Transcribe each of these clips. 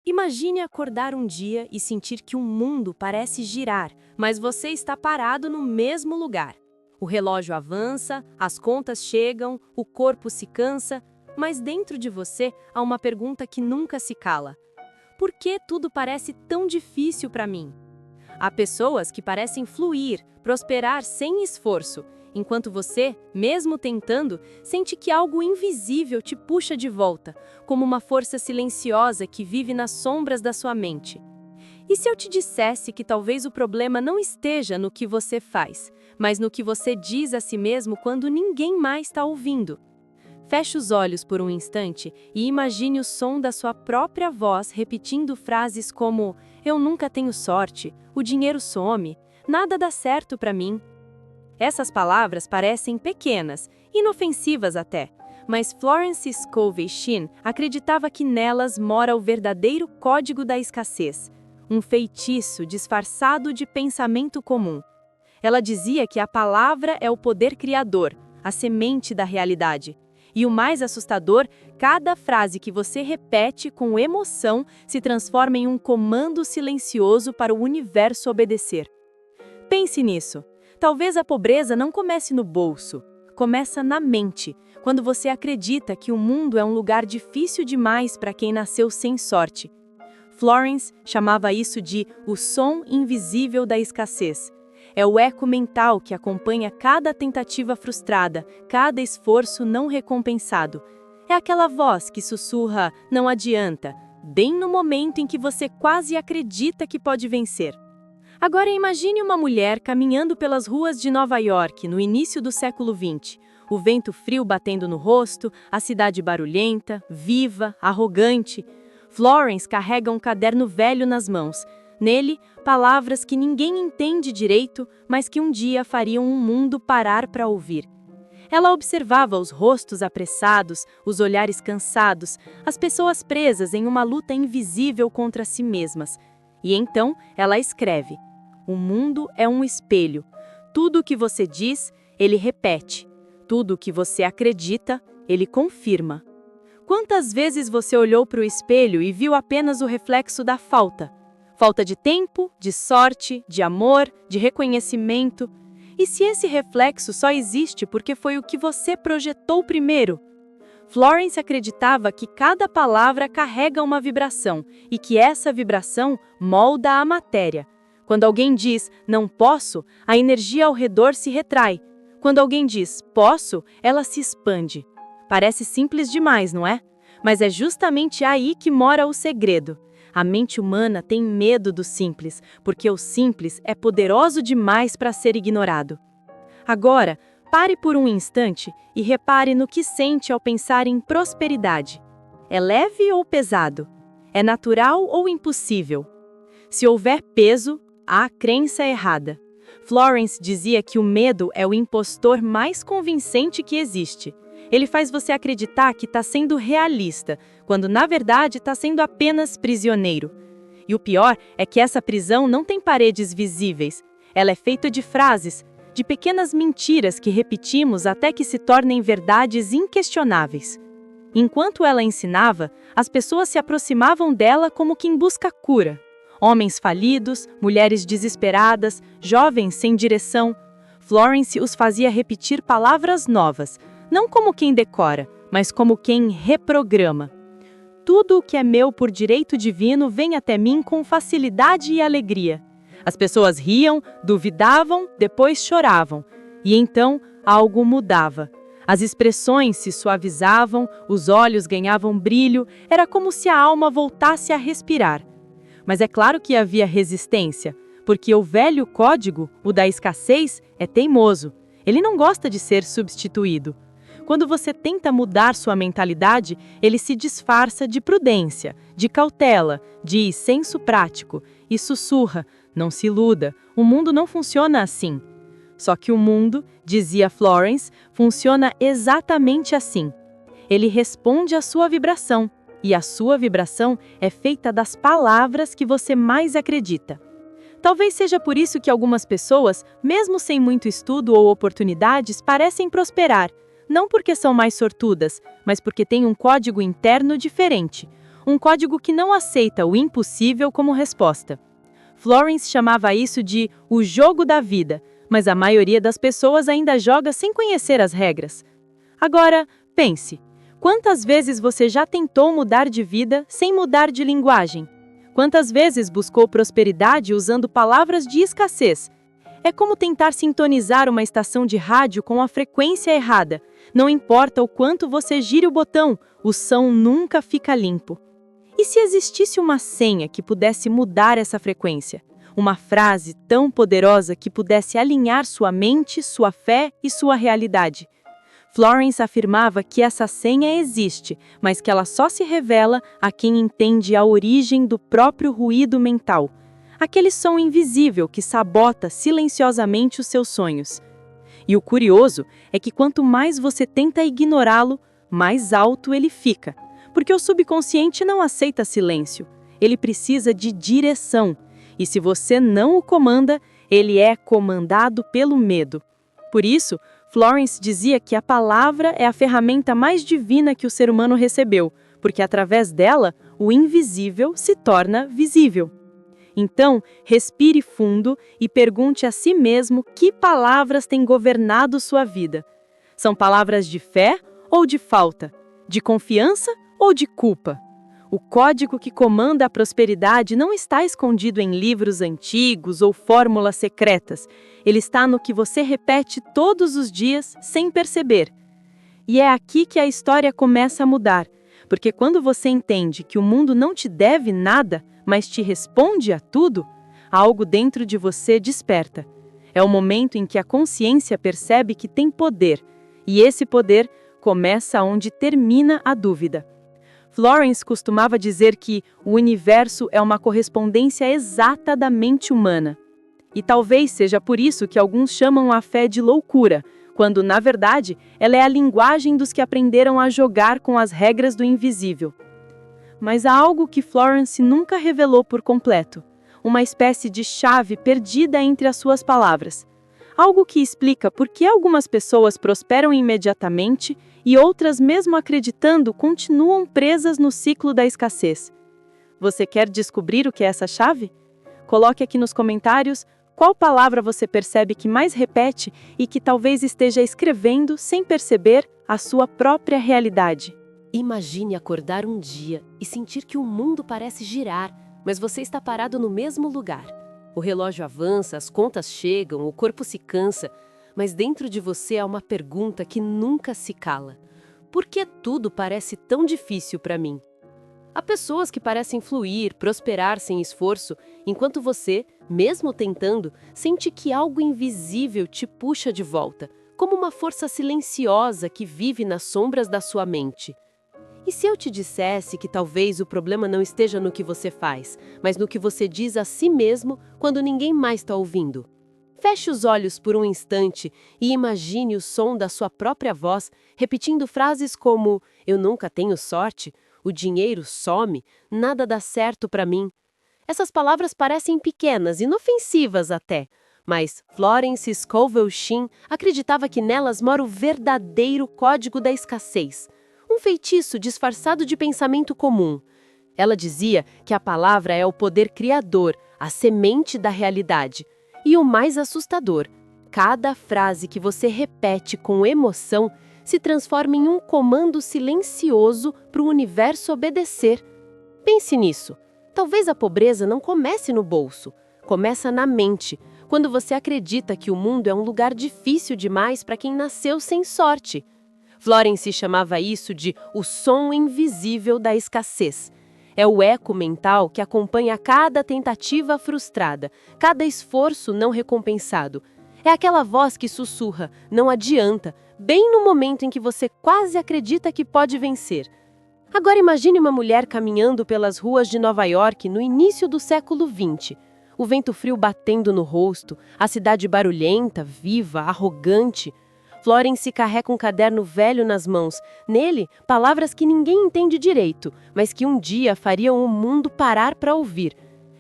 Imagine acordar um dia e sentir que o mundo parece girar, mas você está parado no mesmo lugar. O relógio avança, as contas chegam, o corpo se cansa, mas dentro de você há uma pergunta que nunca se cala: por que tudo parece tão difícil para mim? Há pessoas que parecem fluir, prosperar sem esforço, enquanto você, mesmo tentando, sente que algo invisível te puxa de volta, como uma força silenciosa que vive nas sombras da sua mente. E se eu te dissesse que talvez o problema não esteja no que você faz, mas no que você diz a si mesmo quando ninguém mais está ouvindo? Feche os olhos por um instante e imagine o som da sua própria voz repetindo frases como: "Eu nunca tenho sorte, o dinheiro some, nada dá certo para mim." Essas palavras parecem pequenas, inofensivas até, mas Florence Scovel Shinn acreditava que nelas mora o verdadeiro código da escassez, um feitiço disfarçado de pensamento comum. Ela dizia que a palavra é o poder criador, a semente da realidade. E o mais assustador, cada frase que você repete com emoção se transforma em um comando silencioso para o universo obedecer. Pense nisso. Talvez a pobreza não comece no bolso, começa na mente, quando você acredita que o mundo é um lugar difícil demais para quem nasceu sem sorte. Florence chamava isso de o som invisível da escassez. É o eco mental que acompanha cada tentativa frustrada, cada esforço não recompensado. É aquela voz que sussurra, não adianta, bem no momento em que você quase acredita que pode vencer. Agora imagine uma mulher caminhando pelas ruas de Nova York no início do século XX. O vento frio batendo no rosto, a cidade barulhenta, viva, arrogante. Florence carrega um caderno velho nas mãos. Nele, palavras que ninguém entende direito, mas que um dia fariam um mundo parar para ouvir. Ela observava os rostos apressados, os olhares cansados, as pessoas presas em uma luta invisível contra si mesmas. E então, ela escreve: "O mundo é um espelho. Tudo o que você diz, ele repete. Tudo o que você acredita, ele confirma." Quantas vezes você olhou para o espelho e viu apenas o reflexo da falta? Falta de tempo, de sorte, de amor, de reconhecimento. E se esse reflexo só existe porque foi o que você projetou primeiro? Florence acreditava que cada palavra carrega uma vibração e que essa vibração molda a matéria. Quando alguém diz "não posso", a energia ao redor se retrai. Quando alguém diz "posso", ela se expande. Parece simples demais, não é? Mas é justamente aí que mora o segredo. A mente humana tem medo do simples, porque o simples é poderoso demais para ser ignorado. Agora, pare por um instante e repare no que sente ao pensar em prosperidade. É leve ou pesado? É natural ou impossível? Se houver peso, há crença errada. Florence dizia que o medo é o impostor mais convincente que existe. Ele faz você acreditar que está sendo realista, quando na verdade está sendo apenas prisioneiro. E o pior é que essa prisão não tem paredes visíveis. Ela é feita de frases, de pequenas mentiras que repetimos até que se tornem verdades inquestionáveis. Enquanto ela ensinava, as pessoas se aproximavam dela como quem busca cura. Homens falidos, mulheres desesperadas, jovens sem direção. Florence os fazia repetir palavras novas, não como quem decora, mas como quem reprograma. Tudo o que é meu por direito divino vem até mim com facilidade e alegria. As pessoas riam, duvidavam, depois choravam. E então algo mudava. As expressões se suavizavam, os olhos ganhavam brilho, era como se a alma voltasse a respirar. Mas é claro que havia resistência, porque o velho código, o da escassez, é teimoso. Ele não gosta de ser substituído. Quando você tenta mudar sua mentalidade, ele se disfarça de prudência, de cautela, de senso prático e sussurra: "Não se iluda, o mundo não funciona assim." Só que o mundo, dizia Florence, funciona exatamente assim. Ele responde à sua vibração, e a sua vibração é feita das palavras que você mais acredita. Talvez seja por isso que algumas pessoas, mesmo sem muito estudo ou oportunidades, parecem prosperar. Não porque são mais sortudas, mas porque têm um código interno diferente. um código que não aceita o impossível como resposta. Florence chamava isso de o jogo da vida, mas a maioria das pessoas ainda joga sem conhecer as regras. Agora, pense, quantas vezes você já tentou mudar de vida sem mudar de linguagem? Quantas vezes buscou prosperidade usando palavras de escassez? É como tentar sintonizar uma estação de rádio com a frequência errada. Não importa o quanto você gire o botão, o som nunca fica limpo. E se existisse uma senha que pudesse mudar essa frequência? Uma frase tão poderosa que pudesse alinhar sua mente, sua fé e sua realidade? Florence afirmava que essa senha existe, mas que ela só se revela a quem entende a origem do próprio ruído mental. Aquele som invisível que sabota silenciosamente os seus sonhos. E o curioso é que quanto mais você tenta ignorá-lo, mais alto ele fica. Porque o subconsciente não aceita silêncio. Ele precisa de direção. E se você não o comanda, ele é comandado pelo medo. Por isso, Florence dizia que a palavra é a ferramenta mais divina que o ser humano recebeu, porque através dela, o invisível se torna visível. Então, respire fundo e pergunte a si mesmo que palavras têm governado sua vida. São palavras de fé ou de falta? De confiança ou de culpa? O código que comanda a prosperidade não está escondido em livros antigos ou fórmulas secretas. Ele está no que você repete todos os dias sem perceber. E é aqui que a história começa a mudar, porque quando você entende que o mundo não te deve nada, mas te responde a tudo, algo dentro de você desperta. É o momento em que a consciência percebe que tem poder, e esse poder começa onde termina a dúvida. Florence costumava dizer que o universo é uma correspondência exata da mente humana. E talvez seja por isso que alguns chamam a fé de loucura, quando, na verdade, ela é a linguagem dos que aprenderam a jogar com as regras do invisível. Mas há algo que Florence nunca revelou por completo, uma espécie de chave perdida entre as suas palavras. Algo que explica por que algumas pessoas prosperam imediatamente e outras, mesmo acreditando, continuam presas no ciclo da escassez. Você quer descobrir o que é essa chave? Coloque aqui nos comentários qual palavra você percebe que mais repete e que talvez esteja escrevendo, sem perceber, a sua própria realidade. Imagine acordar um dia e sentir que o mundo parece girar, mas você está parado no mesmo lugar. O relógio avança, as contas chegam, o corpo se cansa, mas dentro de você há uma pergunta que nunca se cala. Por que tudo parece tão difícil para mim? Há pessoas que parecem fluir, prosperar sem esforço, enquanto você, mesmo tentando, sente que algo invisível te puxa de volta, como uma força silenciosa que vive nas sombras da sua mente. E se eu te dissesse que talvez o problema não esteja no que você faz, mas no que você diz a si mesmo quando ninguém mais está ouvindo? Feche os olhos por um instante e imagine o som da sua própria voz, repetindo frases como "eu nunca tenho sorte", "o dinheiro some", "nada dá certo para mim". Essas palavras parecem pequenas, inofensivas até, mas Florence Scovel Shinn acreditava que nelas mora o verdadeiro código da escassez. Um feitiço disfarçado de pensamento comum. Ela dizia que a palavra é o poder criador, a semente da realidade. E o mais assustador, cada frase que você repete com emoção se transforma em um comando silencioso para o universo obedecer. Pense nisso. Talvez a pobreza não comece no bolso, começa na mente, quando você acredita que o mundo é um lugar difícil demais para quem nasceu sem sorte. Florence chamava isso de o som invisível da escassez. É o eco mental que acompanha cada tentativa frustrada, cada esforço não recompensado. É aquela voz que sussurra, não adianta, bem no momento em que você quase acredita que pode vencer. Agora imagine uma mulher caminhando pelas ruas de Nova York no início do século XX. O vento frio batendo no rosto, a cidade barulhenta, viva, arrogante. Florence carrega um caderno velho nas mãos. Nele, palavras que ninguém entende direito, mas que um dia fariam o mundo parar para ouvir.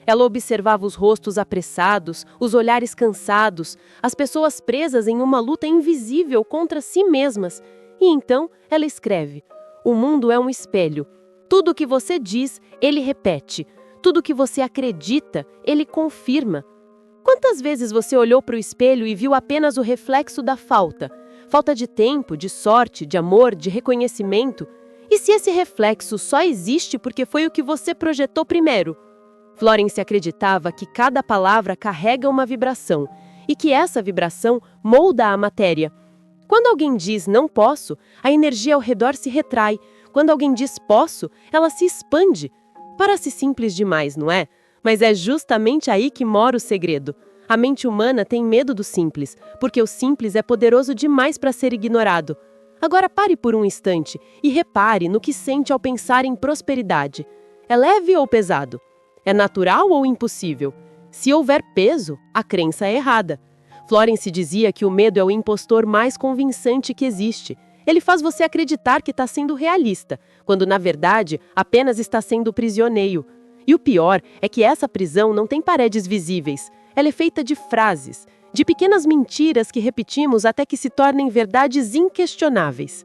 Ela observava os rostos apressados, os olhares cansados, as pessoas presas em uma luta invisível contra si mesmas. E então ela escreve: "O mundo é um espelho. Tudo o que você diz, ele repete. Tudo o que você acredita, ele confirma. Quantas vezes você olhou para o espelho e viu apenas o reflexo da falta? Falta de tempo, de sorte, de amor, de reconhecimento? E se esse reflexo só existe porque foi o que você projetou primeiro? Florence acreditava que cada palavra carrega uma vibração e que essa vibração molda a matéria. Quando alguém diz não posso, a energia ao redor se retrai. Quando alguém diz posso, ela se expande. Parece simples demais, não é? Mas é justamente aí que mora o segredo. A mente humana tem medo do simples, porque o simples é poderoso demais para ser ignorado. Agora pare por um instante e repare no que sente ao pensar em prosperidade. É leve ou pesado? É natural ou impossível? Se houver peso, a crença é errada. Florence dizia que o medo é o impostor mais convincente que existe. Ele faz você acreditar que está sendo realista, quando na verdade apenas está sendo prisioneiro. E o pior é que essa prisão não tem paredes visíveis. Ela é feita de frases, de pequenas mentiras que repetimos até que se tornem verdades inquestionáveis.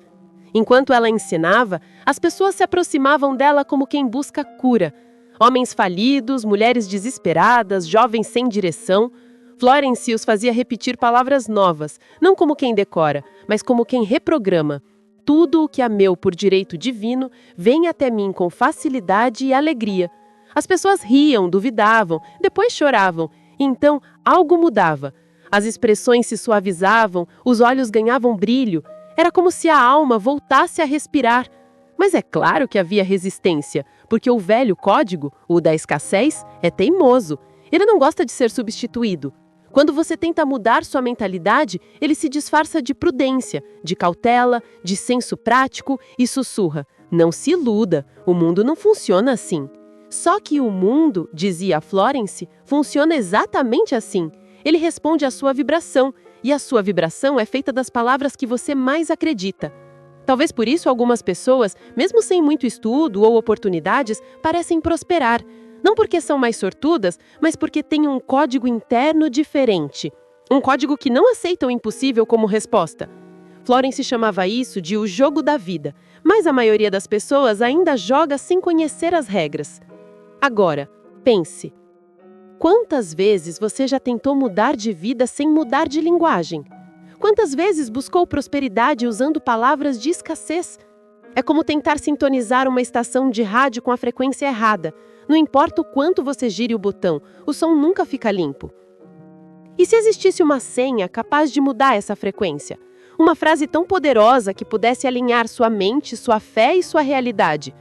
Enquanto ela ensinava, as pessoas se aproximavam dela como quem busca cura. Homens falidos, mulheres desesperadas, jovens sem direção. Florence os fazia repetir palavras novas, não como quem decora, mas como quem reprograma. Tudo o que é meu por direito divino vem até mim com facilidade e alegria. As pessoas riam, duvidavam, depois choravam, e então algo mudava. As expressões se suavizavam, os olhos ganhavam brilho. Era como se a alma voltasse a respirar. Mas é claro que havia resistência, porque o velho código, o da escassez, é teimoso. Ele não gosta de ser substituído. Quando você tenta mudar sua mentalidade, ele se disfarça de prudência, de cautela, de senso prático e sussurra: não se iluda, o mundo não funciona assim. Só que o mundo, dizia Florence, funciona exatamente assim. Ele responde à sua vibração, e a sua vibração é feita das palavras que você mais acredita. Talvez por isso algumas pessoas, mesmo sem muito estudo ou oportunidades, parecem prosperar. Não porque são mais sortudas, mas porque têm um código interno diferente. Um código que não aceita o impossível como resposta. Florence chamava isso de o jogo da vida, mas a maioria das pessoas ainda joga sem conhecer as regras. Agora, pense. Quantas vezes você já tentou mudar de vida sem mudar de linguagem? Quantas vezes buscou prosperidade usando palavras de escassez? É como tentar sintonizar uma estação de rádio com a frequência errada. Não importa o quanto você gire o botão, o som nunca fica limpo. E se existisse uma senha capaz de mudar essa frequência? Uma frase tão poderosa que pudesse alinhar sua mente, sua fé e sua realidade?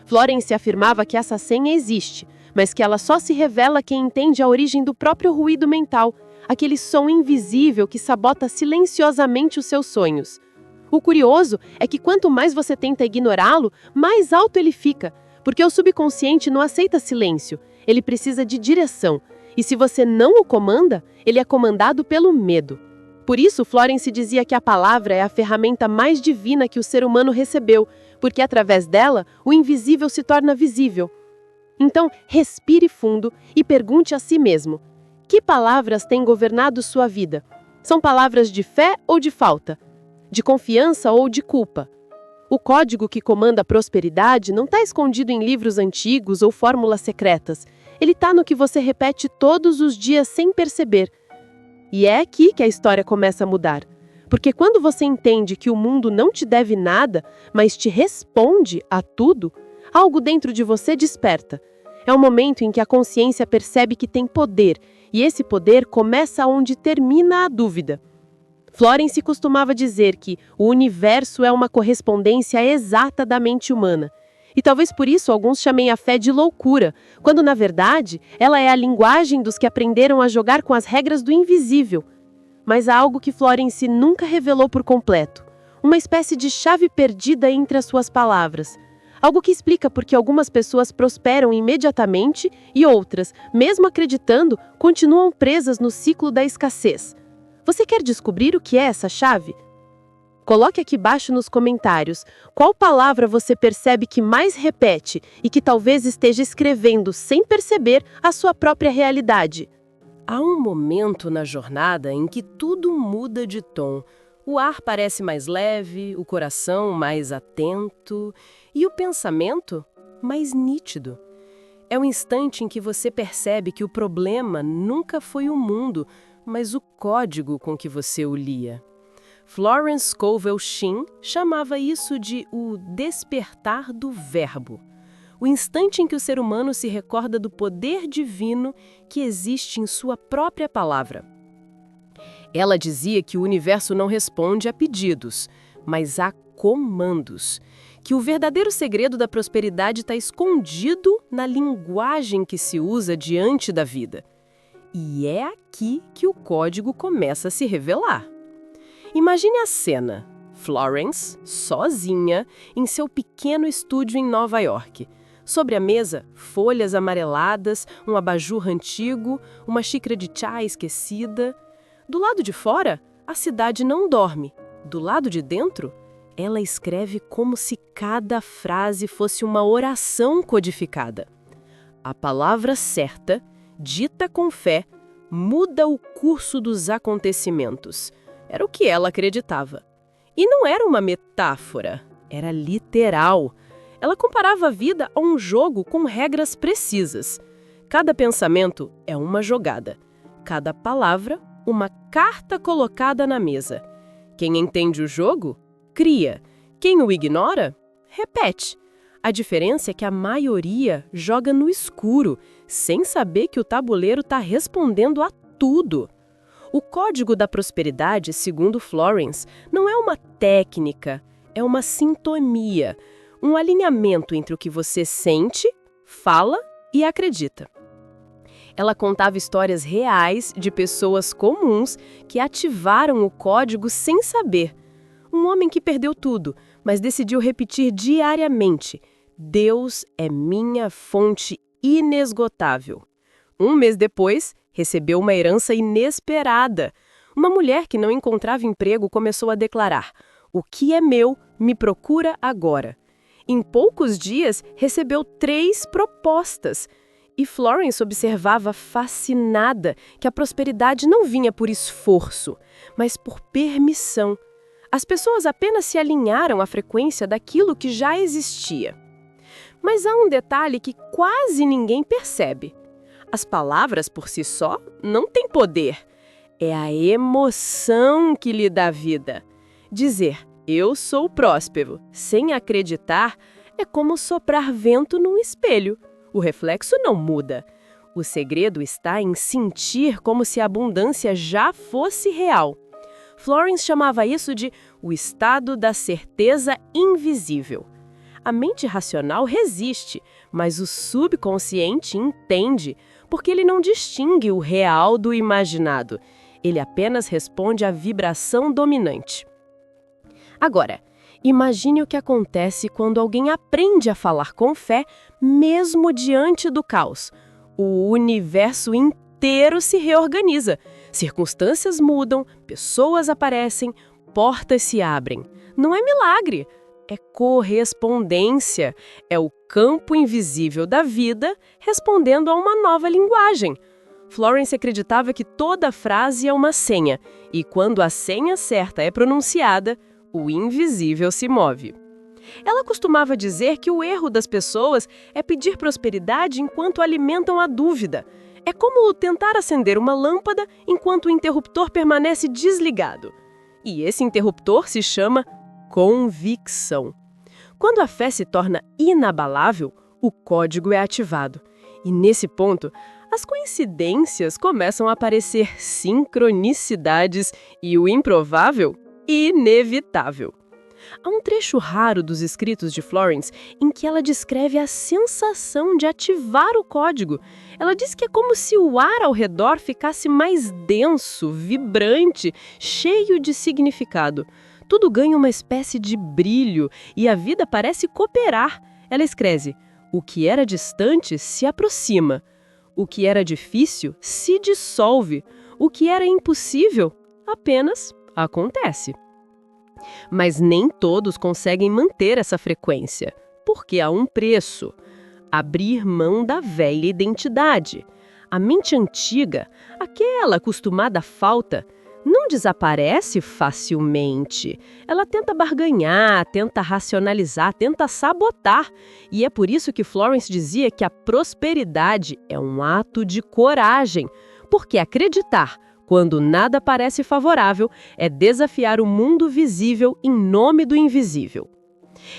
Florence afirmava que essa senha existe, mas que ela só se revela a quem entende a origem do próprio ruído mental, aquele som invisível que sabota silenciosamente os seus sonhos. O curioso é que quanto mais você tenta ignorá-lo, mais alto ele fica, porque o subconsciente não aceita silêncio, ele precisa de direção, e se você não o comanda, ele é comandado pelo medo. Por isso, Florence dizia que a palavra é a ferramenta mais divina que o ser humano recebeu, porque através dela, o invisível se torna visível. Então, respire fundo e pergunte a si mesmo: que palavras têm governado sua vida? São palavras de fé ou de falta? De confiança ou de culpa? O código que comanda a prosperidade não está escondido em livros antigos ou fórmulas secretas. Ele está no que você repete todos os dias sem perceber. E é aqui que a história começa a mudar. Porque quando você entende que o mundo não te deve nada, mas te responde a tudo, algo dentro de você desperta. É o momento em que a consciência percebe que tem poder, e esse poder começa onde termina a dúvida. Florence costumava dizer que o universo é uma correspondência exata da mente humana. E talvez por isso alguns chamem a fé de loucura, quando na verdade ela é a linguagem dos que aprenderam a jogar com as regras do invisível. Mas há algo que Florence nunca revelou por completo. Uma espécie de chave perdida entre as suas palavras. Algo que explica por que algumas pessoas prosperam imediatamente e outras, mesmo acreditando, continuam presas no ciclo da escassez. Você quer descobrir o que é essa chave? Coloque aqui embaixo nos comentários qual palavra você percebe que mais repete e que talvez esteja escrevendo sem perceber a sua própria realidade. Há um momento na jornada em que tudo muda de tom. O ar parece mais leve, o coração mais atento e o pensamento mais nítido. É o instante em que você percebe que o problema nunca foi o mundo, mas o código com que você o lia. Florence Scovel Shinn chamava isso de o despertar do verbo. O instante em que o ser humano se recorda do poder divino que existe em sua própria palavra. Ela dizia que o universo não responde a pedidos, mas a comandos. Que o verdadeiro segredo da prosperidade está escondido na linguagem que se usa diante da vida. E é aqui que o código começa a se revelar. Imagine a cena. Florence, sozinha, em seu pequeno estúdio em Nova York. Sobre a mesa, folhas amareladas, um abajur antigo, uma xícara de chá esquecida. Do lado de fora, a cidade não dorme. Do lado de dentro, ela escreve como se cada frase fosse uma oração codificada. A palavra certa, dita com fé, muda o curso dos acontecimentos. Era o que ela acreditava. E não era uma metáfora, era literal. Ela comparava a vida a um jogo com regras precisas. Cada pensamento é uma jogada. Cada palavra, uma carta colocada na mesa. Quem entende o jogo, cria. Quem o ignora, repete. A diferença é que a maioria joga no escuro, sem saber que o tabuleiro está respondendo a tudo. O código da prosperidade, segundo Florence, não é uma técnica, é uma sintonia, um alinhamento entre o que você sente, fala e acredita. Ela contava histórias reais de pessoas comuns que ativaram o código sem saber. Um homem que perdeu tudo, mas decidiu repetir diariamente: Deus é minha fonte inesgotável. Um mês depois, recebeu uma herança inesperada. Uma mulher que não encontrava emprego começou a declarar: o que é meu, me procura agora. Em poucos dias, recebeu 3 propostas. E Florence observava fascinada que a prosperidade não vinha por esforço, mas por permissão. As pessoas apenas se alinharam à frequência daquilo que já existia. Mas há um detalhe que quase ninguém percebe. As palavras por si só não têm poder. É a emoção que lhe dá vida. Dizer, eu sou próspero, sem acreditar, é como soprar vento num espelho. O reflexo não muda. O segredo está em sentir como se a abundância já fosse real. Florence chamava isso de o estado da certeza invisível. A mente racional resiste, mas o subconsciente entende, porque ele não distingue o real do imaginado. Ele apenas responde à vibração dominante. Agora, imagine o que acontece quando alguém aprende a falar com fé, mesmo diante do caos. O universo inteiro se reorganiza. Circunstâncias mudam, pessoas aparecem, portas se abrem. Não é milagre, é correspondência. É o campo invisível da vida respondendo a uma nova linguagem. Florence acreditava que toda frase é uma senha, e quando a senha certa é pronunciada, o invisível se move. Ela costumava dizer que o erro das pessoas é pedir prosperidade enquanto alimentam a dúvida. É como tentar acender uma lâmpada enquanto o interruptor permanece desligado. E esse interruptor se chama convicção. Quando a fé se torna inabalável, o código é ativado. E nesse ponto, as coincidências começam a aparecer sincronicidades e o improvável, inevitável. Há um trecho raro dos escritos de Florence em que ela descreve a sensação de ativar o código. Ela diz que é como se o ar ao redor ficasse mais denso, vibrante, cheio de significado. Tudo ganha uma espécie de brilho e a vida parece cooperar. Ela escreve: o que era distante se aproxima. O que era difícil se dissolve. O que era impossível apenas acontece. Mas nem todos conseguem manter essa frequência, porque há um preço: abrir mão da velha identidade. A mente antiga, aquela acostumada à falta, não desaparece facilmente. Ela tenta barganhar, tenta racionalizar, tenta sabotar. E é por isso que Florence dizia que a prosperidade é um ato de coragem. Porque acreditar, quando nada parece favorável, é desafiar o mundo visível em nome do invisível.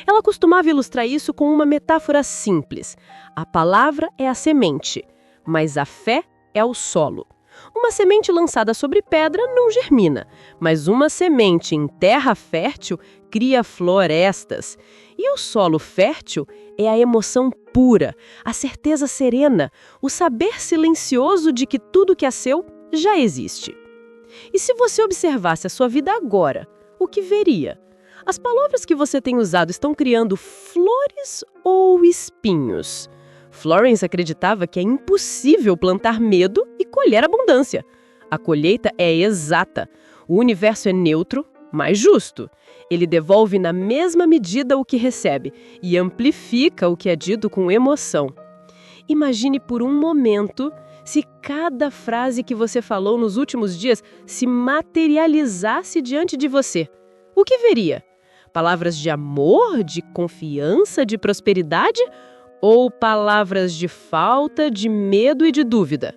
Ela costumava ilustrar isso com uma metáfora simples. A palavra é a semente, mas a fé é o solo. Uma semente lançada sobre pedra não germina, mas uma semente em terra fértil cria florestas. E o solo fértil é a emoção pura, a certeza serena, o saber silencioso de que tudo que é seu já existe. E se você observasse a sua vida agora, o que veria? As palavras que você tem usado estão criando flores ou espinhos? Florence acreditava que é impossível plantar medo e colher abundância. A colheita é exata. O universo é neutro, mas justo. Ele devolve na mesma medida o que recebe e amplifica o que é dito com emoção. Imagine por um momento se cada frase que você falou nos últimos dias se materializasse diante de você. O que veria? Palavras de amor, de confiança, de prosperidade? Ou palavras de falta, de medo e de dúvida?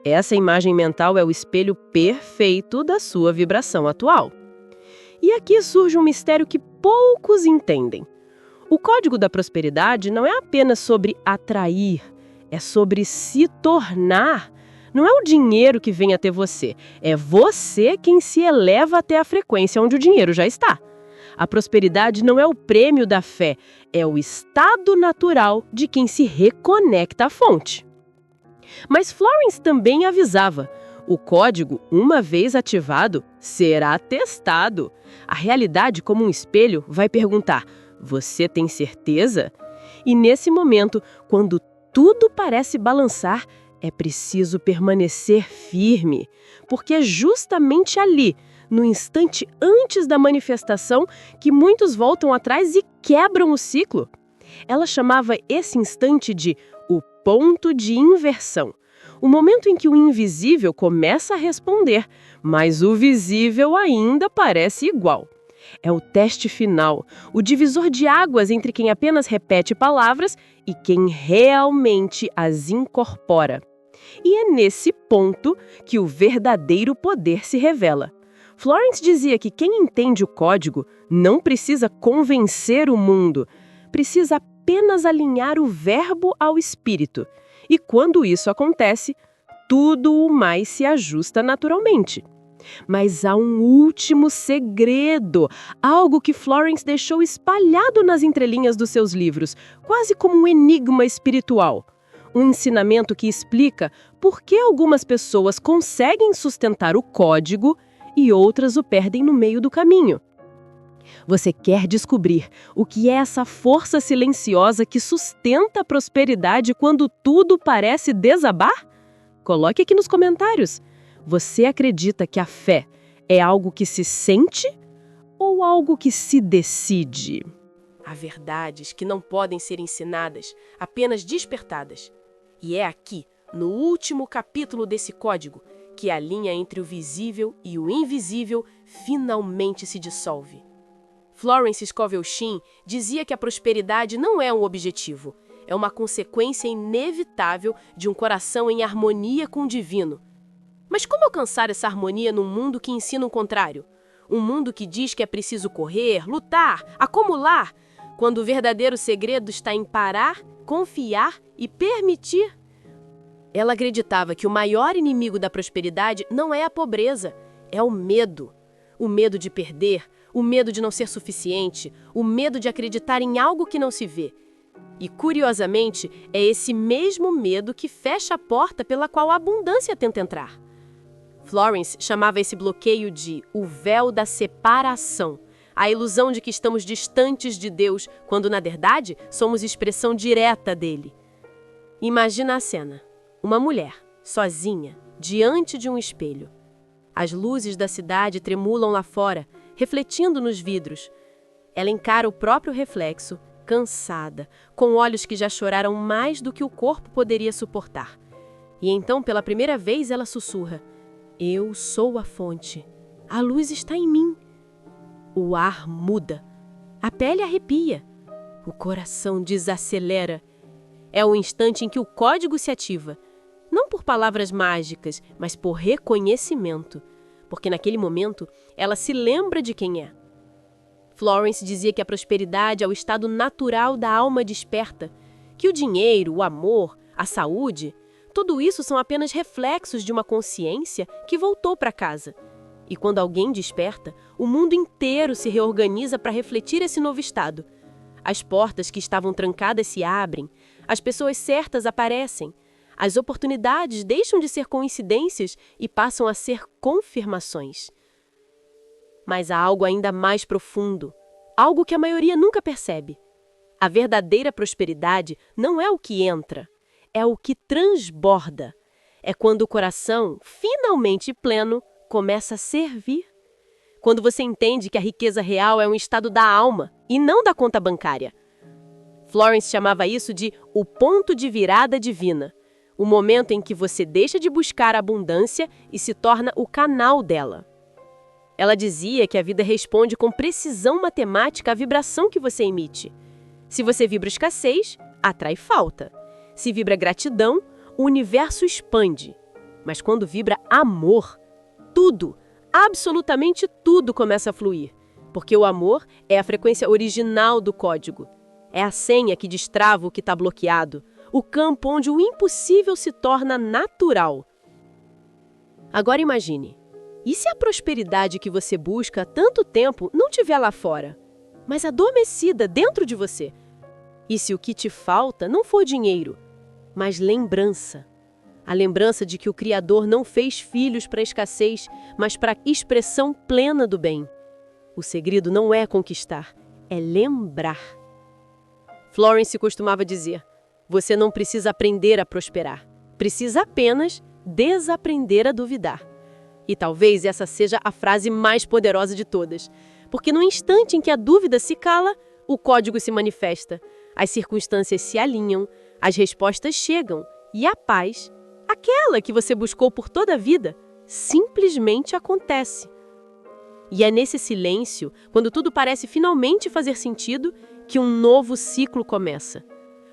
Essa imagem mental é o espelho perfeito da sua vibração atual. E aqui surge um mistério que poucos entendem. O código da prosperidade não é apenas sobre atrair, é sobre se tornar. Não é o dinheiro que vem até você, é você quem se eleva até a frequência onde o dinheiro já está. A prosperidade não é o prêmio da fé, é o estado natural de quem se reconecta à fonte. Mas Florence também avisava, o código, uma vez ativado, será testado. A realidade, como um espelho, vai perguntar, você tem certeza? E nesse momento, quando tudo parece balançar, é preciso permanecer firme, porque é justamente ali, no instante antes da manifestação, que muitos voltam atrás e quebram o ciclo. Ela chamava esse instante de o ponto de inversão. O momento em que o invisível começa a responder, mas o visível ainda parece igual. É o teste final, o divisor de águas entre quem apenas repete palavras e quem realmente as incorpora. E é nesse ponto que o verdadeiro poder se revela. Florence dizia que quem entende o código não precisa convencer o mundo, precisa apenas alinhar o verbo ao espírito. E quando isso acontece, tudo o mais se ajusta naturalmente. Mas há um último segredo, algo que Florence deixou espalhado nas entrelinhas dos seus livros, quase como um enigma espiritual. Um ensinamento que explica por que algumas pessoas conseguem sustentar o código e outras o perdem no meio do caminho. Você quer descobrir o que é essa força silenciosa que sustenta a prosperidade quando tudo parece desabar? Coloque aqui nos comentários. Você acredita que a fé é algo que se sente ou algo que se decide? Há verdades que não podem ser ensinadas, apenas despertadas. E é aqui, no último capítulo desse código, que a linha entre o visível e o invisível finalmente se dissolve. Florence Scovel Shinn dizia que a prosperidade não é um objetivo, é uma consequência inevitável de um coração em harmonia com o divino. Mas como alcançar essa harmonia num mundo que ensina o contrário? Um mundo que diz que é preciso correr, lutar, acumular, quando o verdadeiro segredo está em parar, confiar e permitir? Ela acreditava que o maior inimigo da prosperidade não é a pobreza, é o medo. O medo de perder, o medo de não ser suficiente, o medo de acreditar em algo que não se vê. E, curiosamente, é esse mesmo medo que fecha a porta pela qual a abundância tenta entrar. Florence chamava esse bloqueio de o véu da separação, a ilusão de que estamos distantes de Deus, quando, na verdade, somos expressão direta dele. Imagina a cena. Uma mulher, sozinha, diante de um espelho. As luzes da cidade tremulam lá fora, refletindo nos vidros. Ela encara o próprio reflexo, cansada, com olhos que já choraram mais do que o corpo poderia suportar. E então, pela primeira vez, ela sussurra: Eu sou a fonte. A luz está em mim. O ar muda. A pele arrepia. O coração desacelera. É o instante em que o código se ativa. Não por palavras mágicas, mas por reconhecimento. Porque naquele momento, ela se lembra de quem é. Florence dizia que a prosperidade é o estado natural da alma desperta, que o dinheiro, o amor, a saúde, tudo isso são apenas reflexos de uma consciência que voltou para casa. E quando alguém desperta, o mundo inteiro se reorganiza para refletir esse novo estado. As portas que estavam trancadas se abrem, as pessoas certas aparecem, as oportunidades deixam de ser coincidências e passam a ser confirmações. Mas há algo ainda mais profundo, algo que a maioria nunca percebe. A verdadeira prosperidade não é o que entra, é o que transborda. É quando o coração, finalmente pleno, começa a servir. Quando você entende que a riqueza real é um estado da alma e não da conta bancária. Florence chamava isso de o ponto de virada divina, o momento em que você deixa de buscar a abundância e se torna o canal dela. Ela dizia que a vida responde com precisão matemática à vibração que você emite. Se você vibra escassez, atrai falta. Se vibra gratidão, o universo expande. Mas quando vibra amor, tudo, absolutamente tudo começa a fluir. Porque o amor é a frequência original do código. É a senha que destrava o que está bloqueado, o campo onde o impossível se torna natural. Agora imagine, e se a prosperidade que você busca há tanto tempo não estiver lá fora, mas adormecida dentro de você? E se o que te falta não for dinheiro, mas lembrança? A lembrança de que o Criador não fez filhos para escassez, mas para expressão plena do bem. O segredo não é conquistar, é lembrar. Florence costumava dizer, você não precisa aprender a prosperar, precisa apenas desaprender a duvidar. E talvez essa seja a frase mais poderosa de todas, porque no instante em que a dúvida se cala, o código se manifesta, as circunstâncias se alinham, as respostas chegam e a paz, aquela que você buscou por toda a vida, simplesmente acontece. E é nesse silêncio, quando tudo parece finalmente fazer sentido, que um novo ciclo começa.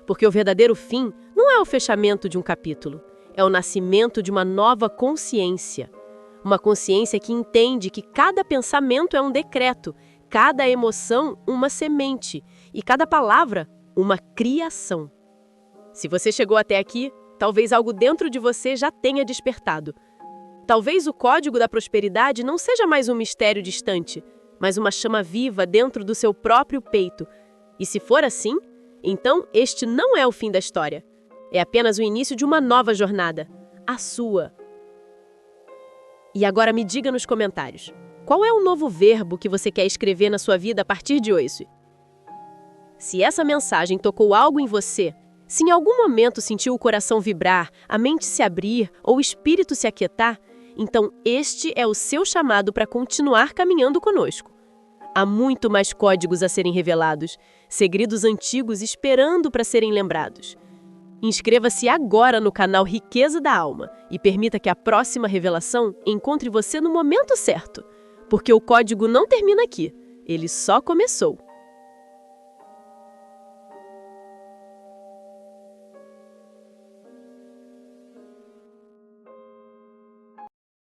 Porque o verdadeiro fim não é o fechamento de um capítulo, é o nascimento de uma nova consciência. Uma consciência que entende que cada pensamento é um decreto, cada emoção uma semente e cada palavra uma criação. Se você chegou até aqui, talvez algo dentro de você já tenha despertado. Talvez o código da prosperidade não seja mais um mistério distante, mas uma chama viva dentro do seu próprio peito. E se for assim, então este não é o fim da história. É apenas o início de uma nova jornada, a sua. E agora me diga nos comentários, qual é o novo verbo que você quer escrever na sua vida a partir de hoje? Se essa mensagem tocou algo em você, se em algum momento sentiu o coração vibrar, a mente se abrir ou o espírito se aquietar, então este é o seu chamado para continuar caminhando conosco. Há muito mais códigos a serem revelados, segredos antigos esperando para serem lembrados. Inscreva-se agora no canal Riqueza da Alma e permita que a próxima revelação encontre você no momento certo, porque o código não termina aqui, ele só começou.